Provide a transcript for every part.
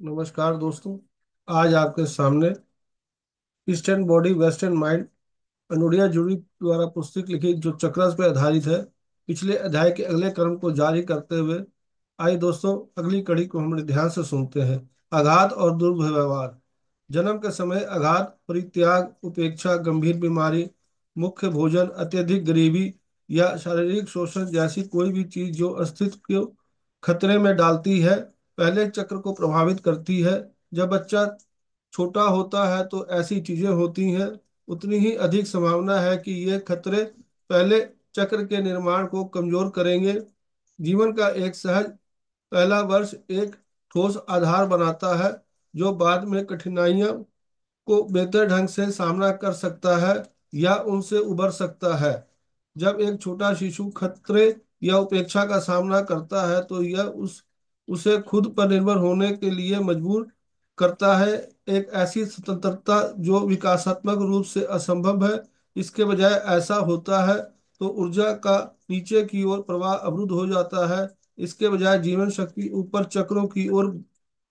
नमस्कार दोस्तों। आज आपके सामने Eastern Body Western Mind Anodea जूरी द्वारा पुस्तक लिखी जो चक्रस पर आधारित है, पिछले अध्याय के अगले क्रम को जारी करते हुए आइए दोस्तों अगली कड़ी को हम ध्यान से सुनते हैं। आघात और दुर्व्यवहार। जन्म के समय आघात, परित्याग, उपेक्षा, गंभीर बीमारी, मुख्य भोजन, अत्यधिक गरीबी या शारीरिक शोषण जैसी कोई भी चीज जो अस्तित्व को खतरे में डालती है, पहले चक्र को प्रभावित करती है। जब बच्चा छोटा होता है तो ऐसी चीजें होती हैं, उतनी ही अधिक संभावना है कि ये खतरे पहले चक्र के निर्माण को कमजोर करेंगे। जीवन का एक सहज पहला वर्ष एक ठोस आधार बनाता है जो बाद में कठिनाइयां को बेहतर ढंग से सामना कर सकता है या उनसे उबर सकता है। जब एक छोटा शिशु खतरे या उपेक्षा का सामना करता है तो यह उसे खुद पर निर्भर होने के लिए मजबूर करता है। एक ऐसी स्वतंत्रता जो विकासात्मक रूप से असंभव है। इसके बजाय ऐसा होता है तो ऊर्जा का नीचे की ओर प्रवाह अवरुद्ध हो जाता है। इसके बजाय जीवन शक्ति ऊपर चक्रों की ओर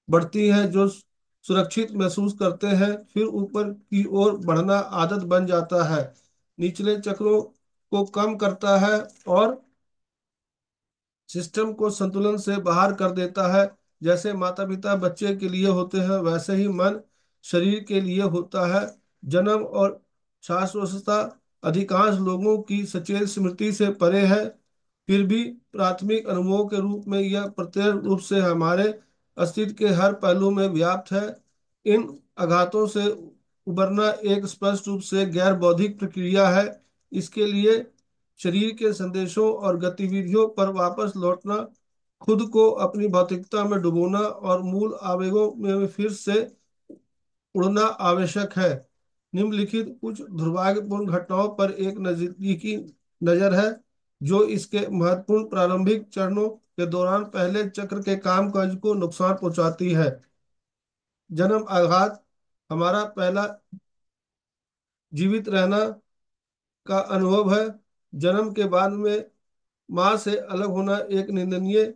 बढ़ती है जो सुरक्षित महसूस करते हैं, फिर ऊपर की ओर बढ़ना आदत बन जाता है, निचले चक्रों को कम करता है और सिस्टम को संतुलन से बाहर कर देता है। जैसे माता पिता बच्चे के लिए होते हैं वैसे ही मन शरीर के लिए होता है। जन्म और शाश्वतता अधिकांश लोगों की सचेत स्मृति से परे है, फिर भी प्राथमिक अनुभवों के रूप में यह प्रत्यक्ष रूप से हमारे अस्तित्व के हर पहलू में व्याप्त है। इन आघातों से उबरना एक स्पष्ट रूप से गैर बौद्धिक प्रक्रिया है। इसके लिए शरीर के संदेशों और गतिविधियों पर वापस लौटना, खुद को अपनी भौतिकता में डुबोना और मूल आवेगों में फिर से उड़ना आवश्यक है। निम्नलिखित कुछ दुर्भाग्यपूर्ण घटनाओं पर एक नजदीकी नजर है जो इसके महत्वपूर्ण प्रारंभिक चरणों के दौरान पहले चक्र के कामकाज को नुकसान पहुंचाती है। जन्म आघात हमारा पहला जीवित रहना का अनुभव है। जन्म के बाद में माँ से अलग होना एक निंदनीय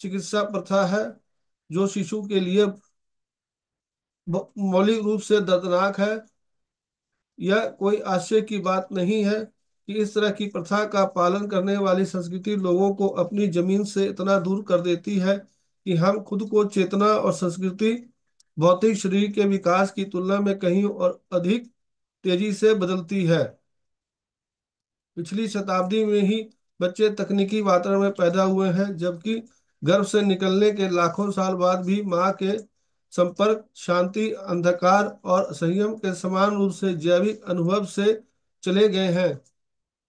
चिकित्सा प्रथा है जो शिशु के लिए मौलिक रूप से दर्दनाक है। यह कोई आश्चर्य की बात नहीं है कि इस तरह की प्रथा का पालन करने वाली संस्कृति लोगों को अपनी जमीन से इतना दूर कर देती है कि हम खुद को चेतना और संस्कृति भौतिक शरीर के विकास की तुलना में कहीं और अधिक तेजी से बदलती है। पिछली शताब्दी में ही बच्चे तकनीकी वातावरण में पैदा हुए हैं, जबकि गर्भ से निकलने के लाखों साल बाद भी माँ के संपर्क, शांति, अंधकार और संयम के समान रूप से जैविक अनुभव से चले गए हैं।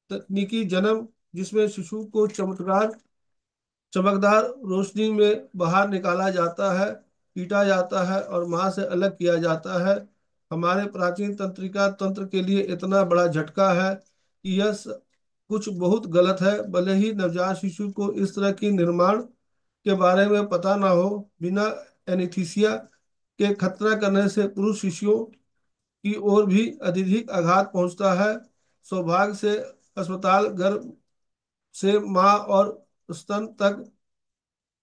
तकनीकी जन्म जिसमें शिशु को चमकदार रोशनी में बाहर निकाला जाता है, पीटा जाता है और माँ से अलग किया जाता है, हमारे प्राचीन तंत्रिका तंत्र के लिए इतना बड़ा झटका है कि कुछ बहुत गलत है। भले ही नवजात शिशु को इस तरह की निर्माण के बारे में पता ना हो, बिना एनीस्थीसिया के खतरा करने से पुरुष शिशुओं की ओर भी अत्यधिक आघात पहुंचता है। सौभाग्य से अस्पताल गर्भ से माँ और स्तन तक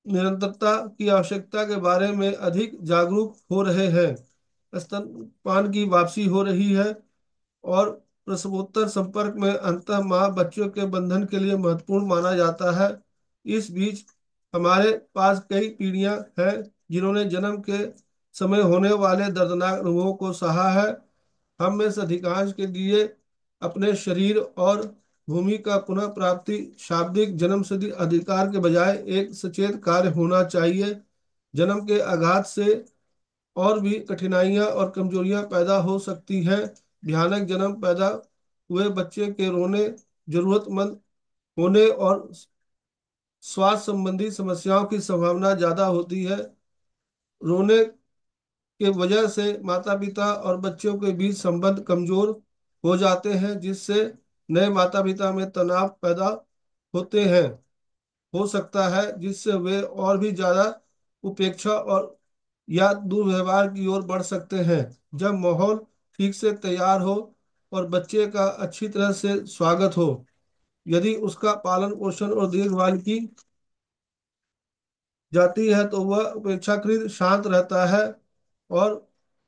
निरंतरता की आवश्यकता के बारे में अधिक जागरूक हो रहे हैं। स्तनपान की वापसी हो रही है और प्रसवोत्तर संपर्क में अंतः माँ बच्चों के बंधन के लिए महत्वपूर्ण माना जाता है। इस बीच हमारे पास कई पीढ़ियां हैं जिन्होंने जन्म के समय होने वाले दर्दनाक अनुभवों को सहा है। हम में से अधिकांश के लिए अपने शरीर और भूमि का पुनः प्राप्ति शाब्दिक जन्मसिद्ध अधिकार के बजाय एक सचेत कार्य होना चाहिए। जन्म के आघात से और भी कठिनाइयां और कमजोरियां पैदा हो सकती हैं। भयानक जन्म पैदा हुए बच्चे के रोने, जरूरतमंद होने और स्वास्थ्य संबंधी समस्याओं की संभावना ज्यादा होती है। रोने के वजह से माता पिता और बच्चों के बीच संबंध कमजोर हो जाते हैं, जिससे नए माता पिता में तनाव पैदा होते हैं हो सकता है, जिससे वे और भी ज्यादा उपेक्षा और या दुर्व्यवहार की ओर बढ़ सकते हैं। जब माहौल ठीक से तैयार हो और बच्चे का अच्छी तरह से स्वागत हो, यदि उसका पालन पोषण और देखभाल की जाती है तो वह अपेक्षाकृत शांत रहता है और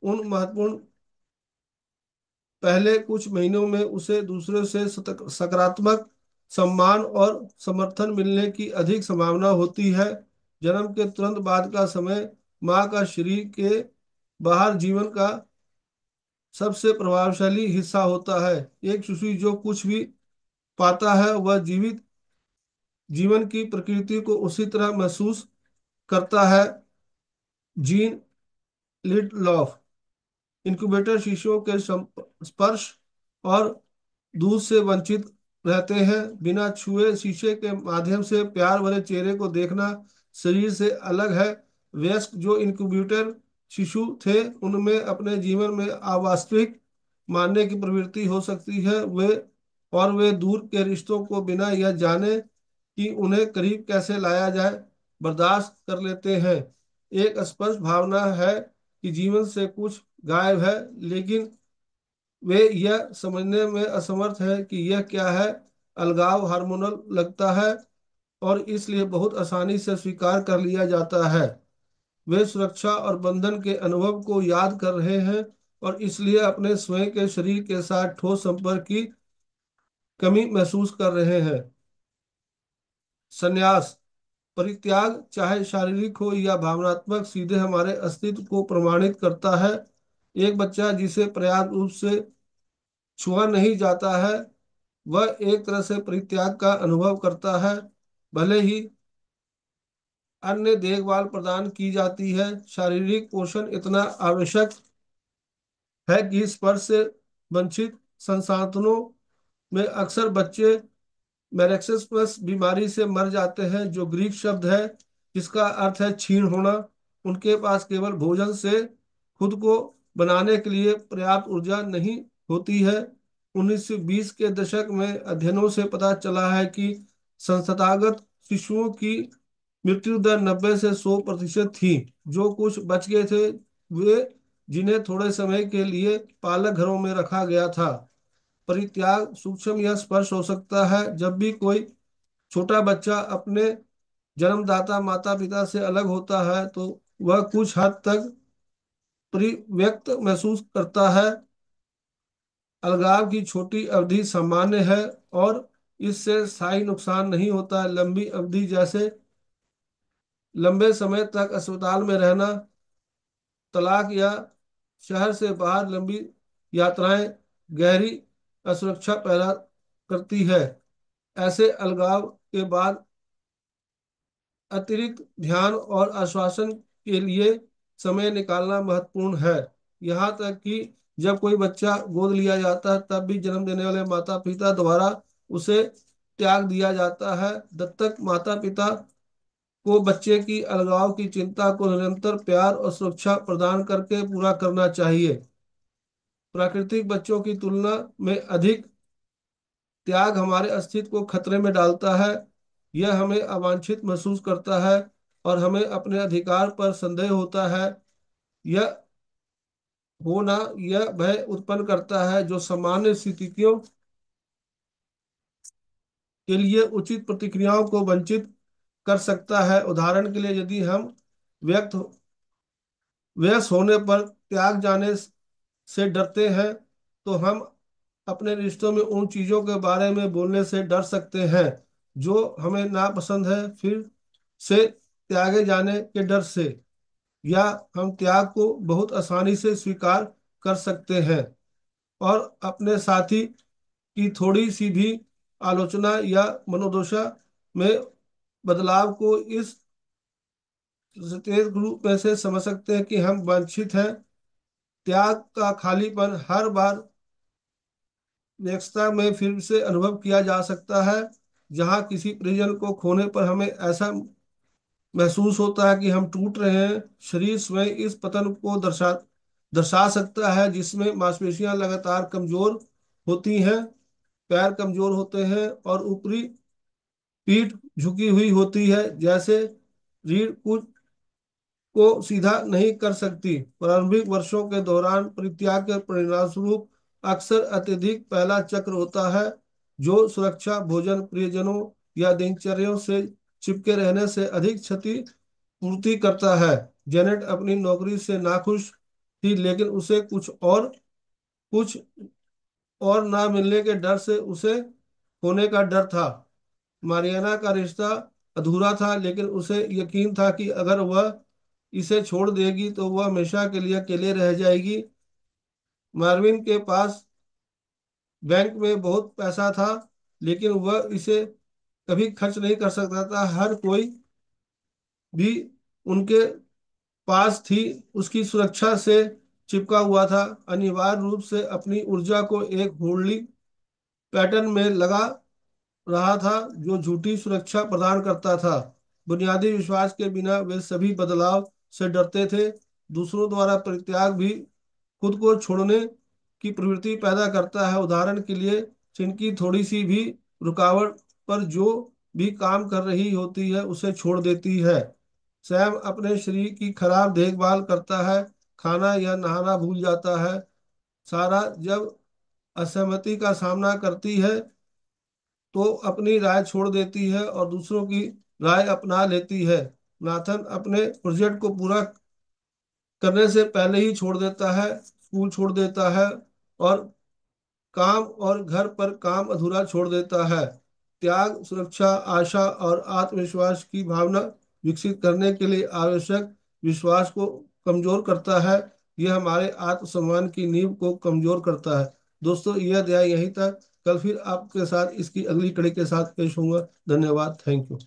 उन महत्वपूर्ण पहले कुछ महीनों में उसे दूसरों से सकारात्मक सम्मान और समर्थन मिलने की अधिक संभावना होती है। जन्म के तुरंत बाद का समय माँ का शरीर के बाहर जीवन का सबसे प्रभावशाली हिस्सा होता है। एक शिशु जो कुछ भी पाता है वह जीवित जीवन की प्रकृति को उसी तरह महसूस करता है। जीन लिडलॉफ इंक्यूबेटर शिशुओं के स्पर्श और दूध से वंचित रहते हैं। बिना छुए शीशे के माध्यम से प्यार भरे चेहरे को देखना शरीर से अलग है। वयस्क जो इंक्यूबेटर शिशु थे उनमें अपने जीवन में अवास्तविक मानने की प्रवृत्ति हो सकती है। वे दूर के रिश्तों को बिना यह जाने कि उन्हें करीब कैसे लाया जाए बर्दाश्त कर लेते हैं। एक स्पष्ट भावना है कि जीवन से कुछ गायब है, लेकिन वे यह समझने में असमर्थ है कि यह क्या है। अलगाव हार्मोनल लगता है और इसलिए बहुत आसानी से स्वीकार कर लिया जाता है। वे सुरक्षा और बंधन के अनुभव को याद कर रहे हैं और इसलिए अपने स्वयं के शरीर के साथ ठोस संपर्क की कमी महसूस कर रहे हैं। संन्यास परित्याग, चाहे शारीरिक हो या भावनात्मक, सीधे हमारे अस्तित्व को प्रमाणित करता है। एक बच्चा जिसे पर्याप्त रूप से छुआ नहीं जाता है वह एक तरह से परित्याग का अनुभव करता है। भले ही अन्य देखभाल प्रदान की जाती है, शारीरिक पोषण इतना आवश्यक है कि स्पर्श से वंचित संसाधनों में अक्सर बच्चे मेरेक्सिस बीमारी से मर जाते हैं, जो ग्रीक शब्द है जिसका अर्थ है छीण होना। उनके पास केवल भोजन से खुद को बनाने के लिए पर्याप्त ऊर्जा नहीं होती है। 1920 के दशक में अध्ययनों से पता चला है कि संस्थागत शिशुओं की मृत्यु दर 90 से 100% थी। जो कुछ बच गए थे वे जिन्हें थोड़े समय के लिए पालक घरों में रखा गया था। परित्याग सूक्ष्म या स्पर्श हो सकता है। जब भी कोई छोटा बच्चा अपने जन्मदाता माता पिता से अलग होता है तो वह कुछ हद तक परिव्यक्त महसूस करता है। अलगाव की छोटी अवधि सामान्य है और इससे स्थायी नुकसान नहीं होता। लंबी अवधि जैसे लंबे समय तक अस्पताल में रहना, तलाक या शहर से बाहर लंबी यात्राएं गहरी असुरक्षा पैदा करती है। ऐसे अलगाव के बाद अतिरिक्त ध्यान और आश्वासन के लिए समय निकालना महत्वपूर्ण है। यहाँ तक कि जब कोई बच्चा गोद लिया जाता है तब भी जन्म देने वाले माता पिता द्वारा उसे त्याग दिया जाता है। दत्तक माता पिता को बच्चे की अलगाव की चिंता को निरंतर प्यार और सुरक्षा प्रदान करके पूरा करना चाहिए। प्राकृतिक बच्चों की तुलना में अधिक त्याग हमारे अस्तित्व को खतरे में डालता है। यह हमें अवांछित महसूस करता है और हमें अपने अधिकार पर संदेह होता है। यह होना यह भय उत्पन्न करता है जो सामान्य स्थितियों के लिए उचित प्रतिक्रियाओं को वंचित कर सकता है। उदाहरण के लिए यदि हम व्यक्त व्यस होने पर त्याग जाने से डरते हैं तो हम अपने रिश्तों में उन चीजों के बारे में बोलने से डर सकते हैं जो हमें नापसंद है, फिर से त्यागे जाने के डर से। या हम त्याग को बहुत आसानी से स्वीकार कर सकते हैं और अपने साथी की थोड़ी सी भी आलोचना या मनोदशा में बदलाव को इस सचेत रूप में से समझ सकते हैं कि हम वंचित हैं। त्याग का खालीपन हर बार व्यस्तता में फिर से अनुभव किया जा सकता है। जहाँ किसी परिजन को खोने पर हमें ऐसा महसूस होता है कि हम टूट रहे हैं। शरीर स्वयं इस पतन को दर्शा दर्शा सकता है, जिसमें मांसपेशियां लगातार कमजोर होती हैं, पैर कमजोर होते हैं और ऊपरी पीठ झुकी हुई होती है, जैसे रीढ़ कुछ को सीधा नहीं कर सकती। प्रारंभिक वर्षों के दौरान परित्याग के परिणामस्वरूप अक्सर अत्यधिक पहला चक्र होता है, जो सुरक्षा, भोजन, प्रियजनों या दिनचर्याओं से चिपके रहने से अधिक क्षति पूर्ति करता है। जेनेट अपनी नौकरी से नाखुश थी, लेकिन उसे कुछ और ना मिलने के डर से उसे खोने का डर था। मारियाना का रिश्ता अधूरा था, लेकिन उसे यकीन था कि अगर वह इसे छोड़ देगी तो वह हमेशा के लिए अकेले रह जाएगी। मार्विन के पास बैंक में बहुत पैसा था, लेकिन वह इसे कभी खर्च नहीं कर सकता था। हर कोई भी उनके पास थी उसकी सुरक्षा से चिपका हुआ था। अनिवार्य रूप से अपनी ऊर्जा को एक होल्डिंग पैटर्न में लगा रहा था जो झूठी सुरक्षा प्रदान करता था। बुनियादी विश्वास के बिना वे सभी बदलाव से डरते थे। दूसरों द्वारा परित्याग भी खुद को छोड़ने की प्रवृत्ति पैदा करता है। उदाहरण के लिए, जिनकी थोड़ी सी भी रुकावट पर जो भी काम कर रही होती है उसे छोड़ देती है। सैम अपने शरीर की खराब देखभाल करता है, खाना या नहाना भूल जाता है। सारा जब असहमति का सामना करती है तो अपनी राय छोड़ देती है और दूसरों की राय अपना लेती है। नाथन अपने प्रोजेक्ट को पूरा करने से पहले ही छोड़ देता है, स्कूल छोड़ देता है और काम और घर पर काम अधूरा छोड़ देता है। त्याग सुरक्षा, आशा और आत्मविश्वास की भावना विकसित करने के लिए आवश्यक विश्वास को कमजोर करता है। यह हमारे आत्मसम्मान की नींव को कमजोर करता है। दोस्तों, यह अध्याय यहीं तक। कल फिर आपके साथ इसकी अगली कड़ी के साथ पेश होऊंगा। धन्यवाद। Thank you.